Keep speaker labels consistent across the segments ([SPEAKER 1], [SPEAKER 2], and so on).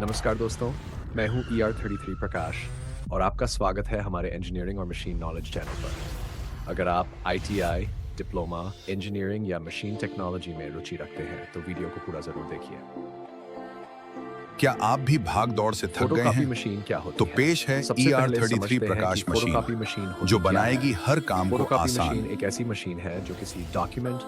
[SPEAKER 1] नमस्कार दोस्तों, मैं हूं ER33 प्रकाश और आपका स्वागत है हमारे इंजीनियरिंग और मशीन नॉलेज चैनल पर। अगर आप ITI, डिप्लोमा, इंजीनियरिंग या मशीन टेक्नोलॉजी में रुचि रखते हैं तो वीडियो को पूरा जरूर देखिए।
[SPEAKER 2] क्या आप भी भाग दौड़ से थक गए
[SPEAKER 1] फोटोकॉपी
[SPEAKER 2] हैं?
[SPEAKER 1] मशीन क्या
[SPEAKER 2] तो
[SPEAKER 1] होती है?
[SPEAKER 2] पेश है
[SPEAKER 1] सबसे पहले
[SPEAKER 2] ER33
[SPEAKER 1] समझते हैं कि
[SPEAKER 2] प्रकाश मशीन,
[SPEAKER 1] फोटोकॉपी मशीन
[SPEAKER 2] जो
[SPEAKER 1] होती क्या है।
[SPEAKER 2] बनाएगी हर काम को
[SPEAKER 1] फोटोकॉपी
[SPEAKER 2] आसान।
[SPEAKER 1] मशीन एक ऐसी मशीन है जो किसी डॉक्यूमेंट,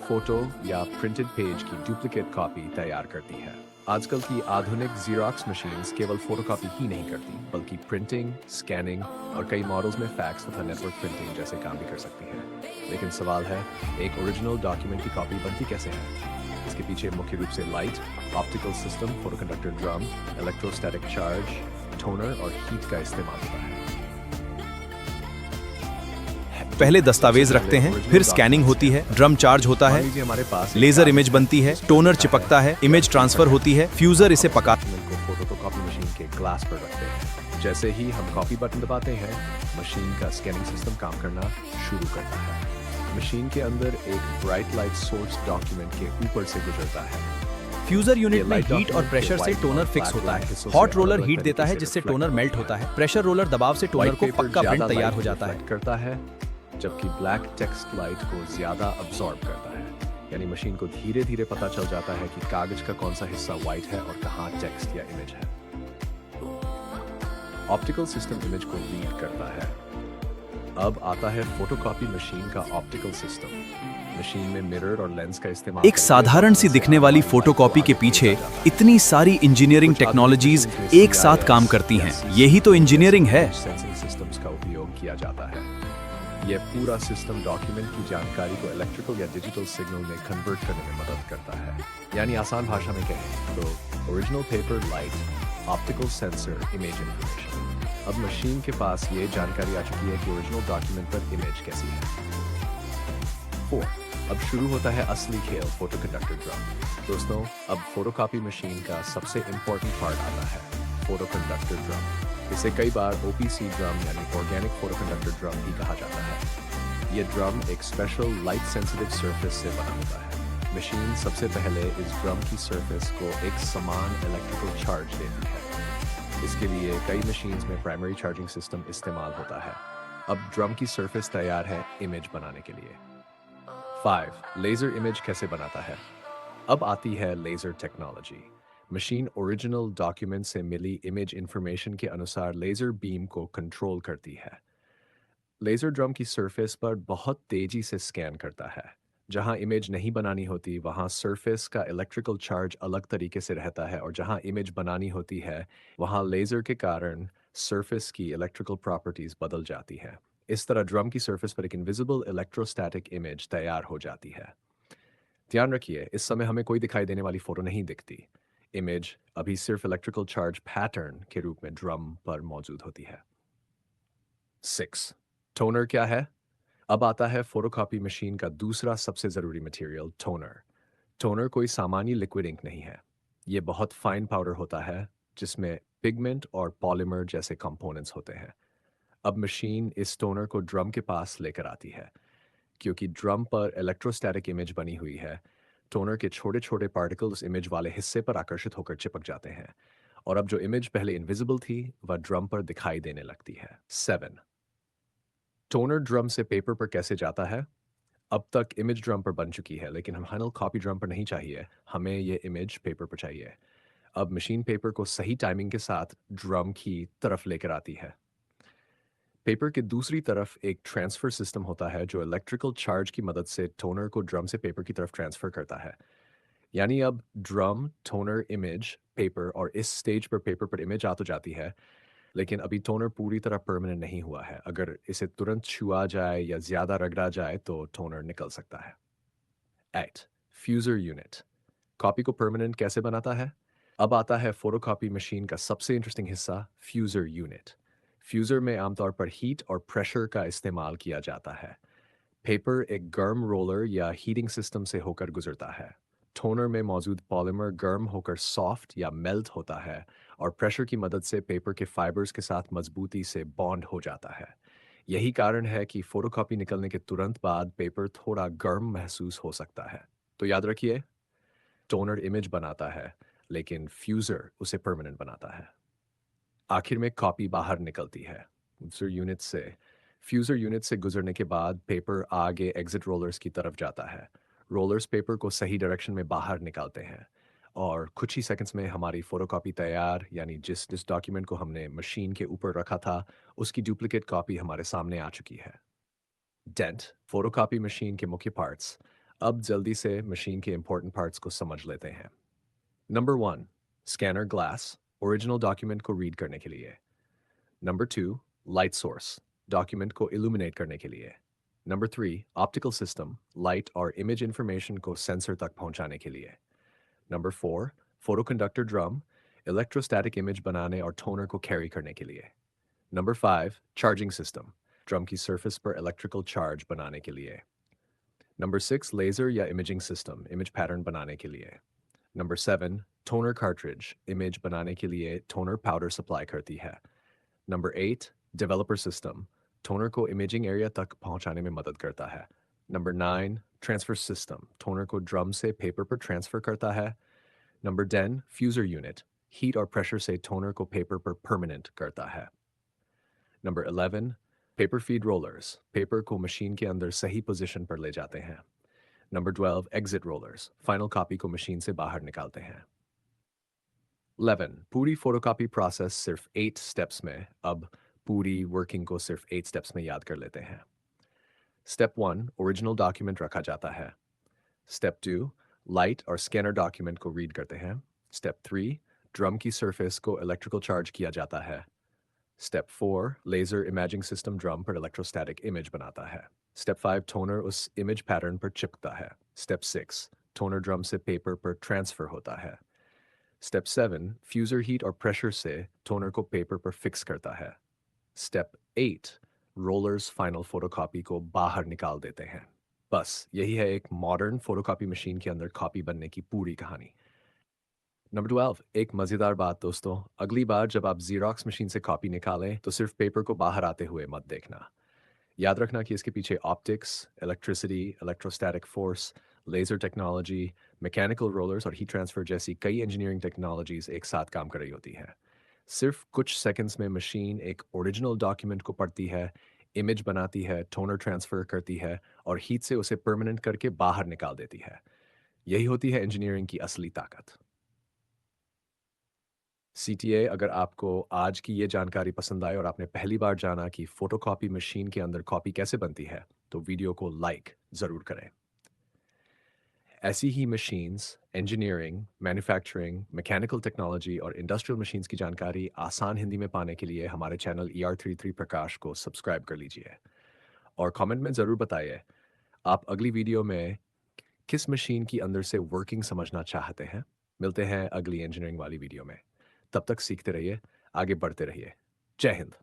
[SPEAKER 1] फोटो या प्रिंटेड पेज की डुप्लीकेट कॉपी तैयार करती है। आजकल की आधुनिक ज़ेरॉक्स मशीन्स केवल फोटोकॉपी ही नहीं करती, बल्कि प्रिंटिंग, स्कैनिंग और कई मॉडल्स में फैक्स तथा नेटवर्क प्रिंटिंग जैसे काम भी कर सकती हैं। लेकिन सवाल है, एक ओरिजिनल डॉक्यूमेंट की कॉपी बनती कैसे है? इसके पीछे मुख्य रूप से light, optical system, photoconductor drum, electrostatic charge, toner और हीट का इस्तेमाल होता है।
[SPEAKER 3] पहले दस्तावेज रखते हैं, फिर स्कैनिंग होती है, ड्रम चार्ज होता है,
[SPEAKER 1] हमारे पास
[SPEAKER 3] लेजर इमेज बनती है, टोनर चिपकता है, इमेज ट्रांसफर होती है, फ्यूजर इसे पका
[SPEAKER 1] को फोटोकॉपी मशीन के ग्लास पर रखते हैं। जैसे ही हम कॉपी बटन दबाते हैं, मशीन का स्कैनिंग सिस्टम काम करना शुरू करता है। मशीन के अंदर एक ब्राइट लाइट सोर्स डॉक्यूमेंट के ऊपर से गुजरता है।
[SPEAKER 3] फ्यूजर यूनिट में हीट और प्रेशर से टोनर फिक्स होता है। हॉट रोलर हीट देता है जिससे टोनर मेल्ट होता है। प्रेशर रोलर दबाव से टोनर को पक्का प्रिंट तैयार हो जाता है।
[SPEAKER 1] करता है, जबकि ब्लैक टेक्स्ट लाइट को ज्यादा अब्सॉर्ब करता है। यानी मशीन को धीरे धीरे पता चल जाता है कि कागज का कौन सा हिस्सा व्हाइट है और कहाँ टेक्स्ट या इमेज है। ऑप्टिकल सिस्टम इमेज को रीड करता है। अब आता है फोटोकॉपी मशीन का ऑप्टिकल सिस्टम। मशीन में मिरर और लेंस का इस्तेमाल
[SPEAKER 3] एक साधारण सी दिखने वाली फोटोकॉपी के पीछे इतनी सारी इंजीनियरिंग टेक्नोलॉजीज एक साथ काम करती हैं। यही तो इंजीनियरिंग है।
[SPEAKER 1] सेंसिंग सिस्टम्स का उपयोग किया जाता है। यह पूरा सिस्टम डॉक्यूमेंट की जानकारी को इलेक्ट्रिकल या डिजिटल सिग्नल में कन्वर्ट करने में मदद करता है। यानी आसान भाषा में कहें तो original paper, light, optical sensor, image information. अब मशीन के पास ये जानकारी आ चुकी है कि ओरिजिनल डॉक्यूमेंट पर इमेज कैसी है। 4. अब शुरू होता है असली खेल, फोटोकंडक्टर ड्रम। दोस्तों, अब फोटोकॉपी मशीन का सबसे इंपॉर्टेंट पार्ट आता है, फोटोकंडक्टर ड्रम। इसे कई बार OPC ड्रम यानी ऑर्गेनिक फोटोकंडक्टर ड्रम भी कहा जाता है। यह ड्रम एक स्पेशल लाइट सेंसिटिव सरफेस से बना होता है। मशीन सबसे पहले इस ड्रम की सरफेस को एक समान इलेक्ट्रिकल चार्ज देती है। इसके लिए कई मशीन्स में प्राइमरी चार्जिंग सिस्टम इस्तेमाल होता है। अब ड्रम की सरफेस तैयार है इमेज बनाने के लिए। 5. लेजर इमेज कैसे बनाता है? अब आती है laser technology. Machine original document से मिली इमेज इंफॉर्मेशन के अनुसार लेजर बीम को कंट्रोल करती है। लेजर ड्रम की सरफेस पर बहुत तेजी से स्कैन करता है। जहां इमेज नहीं बनानी होती वहां सरफेस का इलेक्ट्रिकल चार्ज अलग तरीके से रहता है, और जहां इमेज बनानी होती है वहां लेजर के कारण सरफेस की इलेक्ट्रिकल प्रॉपर्टीज बदल जाती है। इस तरह ड्रम की सरफेस पर एक इनविजिबल इलेक्ट्रोस्टैटिक इमेज तैयार हो जाती है। ध्यान रखिए, इस समय हमें कोई दिखाई देने वाली फोटो नहीं दिखती। इमेज अभी सिर्फ इलेक्ट्रिकल चार्ज पैटर्न के रूप में ड्रम पर मौजूद होती है। 6. टोनर क्या है? अब आता है फोटोकॉपी मशीन का दूसरा सबसे जरूरी मटेरियल, टोनर। टोनर कोई सामान्य लिक्विड इंक नहीं है। ये बहुत फाइन पाउडर होता है जिसमें पिगमेंट और पॉलीमर जैसे कंपोनेंट्स होते हैं। अब मशीन इस टोनर को ड्रम के पास लेकर आती है। क्योंकि ड्रम पर इलेक्ट्रोस्टैटिक इमेज बनी हुई है, टोनर के छोटे छोटे पार्टिकल्स इमेज वाले हिस्से पर आकर्षित होकर चिपक जाते हैं, और अब जो इमेज पहले इनविजिबल थी वह ड्रम पर दिखाई देने लगती है। 7. टोनर ड्रम से पेपर पर कैसे जाता है? अब तक इमेज ड्रम पर बन चुकी है, लेकिन हम फाइनल कॉपी ड्रम पर नहीं चाहिए, हमें ये इमेज पेपर पर चाहिए। अब मशीन पेपर को सही टाइमिंग के साथ ड्रम की तरफ लेकर आती है। पेपर के दूसरी तरफ एक ट्रांसफर सिस्टम होता है जो इलेक्ट्रिकल चार्ज की मदद से टोनर को ड्रम से पेपर की तरफ ट्रांसफर करता है। यानी अब ड्रम, टोनर, इमेज, पेपर, और इस स्टेज पर पेपर पर इमेज आ तो जाती है, लेकिन अभी टोनर पूरी तरह परमानेंट नहीं हुआ है। अगर इसे तुरंत छुआ जाए या ज्यादा रगड़ा जाए तो टोनर निकल सकता है। 8. फ्यूजर यूनिट कॉपी को परमानेंट कैसे बनाता है? अब आता है फोटोकॉपी मशीन का सबसे इंटरेस्टिंग हिस्सा, फ्यूजर यूनिट। फ्यूजर में आमतौर पर हीट और प्रेशर का इस्तेमाल किया जाता है। पेपर एक गर्म रोलर या हीटिंग सिस्टम से होकर गुजरता है। टोनर में मौजूद पॉलीमर गर्म होकर सॉफ्ट या मेल्ट होता है, और प्रेशर की मदद से पेपर के फाइबर्स के साथ मजबूती से बॉन्ड हो जाता है। यही कारण है कि फोटोकॉपी निकलने के तुरंत बाद पेपर थोड़ा गर्म महसूस हो सकता है। तो याद रखिए, टोनर इमेज बनाता है, लेकिन फ्यूज़र उसे परमानेंट बनाता है। आखिर में कॉपी बाहर निकलती है फ्यूज़र यूनिट से गुजरने के बाद पेपर आगे एग्जिट रोलर्स की तरफ जाता है। रोलर्स पेपर को सही डायरेक्शन में बाहर निकालते हैं और कुछ ही सेकंड्स में हमारी फोटोकॉपी तैयार, यानी जिस जिस डॉक्यूमेंट को हमने मशीन के ऊपर रखा था उसकी डुप्लीकेट कॉपी हमारे सामने आ चुकी है। डेंट फोटोकॉपी मशीन के मुख्य पार्ट्स। अब जल्दी से मशीन के इंपॉर्टेंट पार्ट्स को समझ लेते हैं। Number 1, scanner glass, original document को रीड करने के लिए। नंबर 2, लाइट सोर्स, डॉक्यूमेंट को इल्यूमिनेट करने के लिए। नंबर 3, ऑप्टिकल सिस्टम, लाइट और इमेज इंफॉर्मेशन को सेंसर तक पहुंचाने के लिए। Number 4, photoconductor drum, electrostatic image बनाने और टोनर को कैरी करने के लिए। नंबर 5, चार्जिंग सिस्टम, ड्रम की सरफेस पर इलेक्ट्रिकल चार्ज बनाने के लिए। नंबर 6, लेज़र या इमेजिंग सिस्टम, इमेज पैटर्न बनाने के लिए। नंबर 7, टोनर कार्ट्रिज, इमेज बनाने के लिए टोनर पाउडर सप्लाई करती है। नंबर 8, डेवलपर सिस्टम, टोनर को इमेजिंग एरिया तक पहुंचाने में मदद करता है। नंबर 9, ट्रांसफर सिस्टम, टोनर को ड्रम से पेपर पर ट्रांसफर करता है। नंबर 10, फ्यूज़र यूनिट, हीट और प्रेशर से टोनर को पेपर पर परमानेंट करता है। Number 11, paper feed rollers, paper को मशीन के अंदर सही पोजीशन पर ले जाते हैं। Number 12, exit rollers, final copy को मशीन से बाहर निकालते हैं। 11, पूरी फोटोकॉपी प्रोसेस सिर्फ 8 स्टेप्स में। अब पूरी वर्किंग को सिर्फ 8 स्टेप्स में याद कर लेते हैं। स्टेप 1, ओरिजिनल डॉक्यूमेंट रखा जाता है। स्टेप 2, लाइट और स्कैनर डॉक्यूमेंट को रीड करते हैं। स्टेप 3, ड्रम की सरफेस को इलेक्ट्रिकल चार्ज किया जाता है। Step 4, laser imaging system drum पर इलेक्ट्रोस्टैटिक इमेज बनाता है। स्टेप 5, टोनर उस इमेज पैटर्न पर चिपकता है। स्टेप 6, टोनर ड्रम से पेपर पर ट्रांसफर होता है। स्टेप 7, फ्यूज़र हीट और प्रेशर से टोनर को पेपर पर फिक्स करता है। स्टेप 8, रोलर्स फाइनल फोटोकॉपी को बाहर निकाल देते हैं। बस यही है एक मॉडर्न फोटोकॉपी मशीन के अंदर कॉपी बनने की पूरी कहानी। नंबर 12, एक मज़ेदार बात दोस्तों, अगली बार जब आप ज़ीरॉक्स मशीन से कॉपी निकालें तो सिर्फ पेपर को बाहर आते हुए मत देखना। याद रखना कि इसके पीछे optics, electricity, electrostatic force, laser technology, mechanical rollers और हीट ट्रांसफ़र जैसी कई इंजीनियरिंग टेक्नोलॉजीज़ एक साथ काम कर रही होती हैं। सिर्फ कुछ सेकंड्स में मशीन एक ओरिजिनल डॉक्यूमेंट को पढ़ती है, इमेज बनाती है, टोनर ट्रांसफ़र करती है और हीट से उसे परमानेंट करके बाहर निकाल देती है। यही होती है इंजीनियरिंग की असली ताकत। सीटीए, अगर आपको आज की ये जानकारी पसंद आए और आपने पहली बार जाना कि फोटोकॉपी मशीन के अंदर कॉपी कैसे बनती है, तो वीडियो को लाइक ज़रूर करें। ऐसी ही machines, engineering, manufacturing, mechanical technology और इंडस्ट्रियल मशीन्स की जानकारी आसान हिंदी में पाने के लिए हमारे चैनल ER33 प्रकाश को सब्सक्राइब कर लीजिए और कमेंट में ज़रूर बताइए आप अगली वीडियो में किस मशीन की अंदर से वर्किंग समझना चाहते हैं। मिलते हैं अगली इंजीनियरिंग वाली वीडियो में। तब तक सीखते रहिए, आगे बढ़ते रहिए। जय हिंद।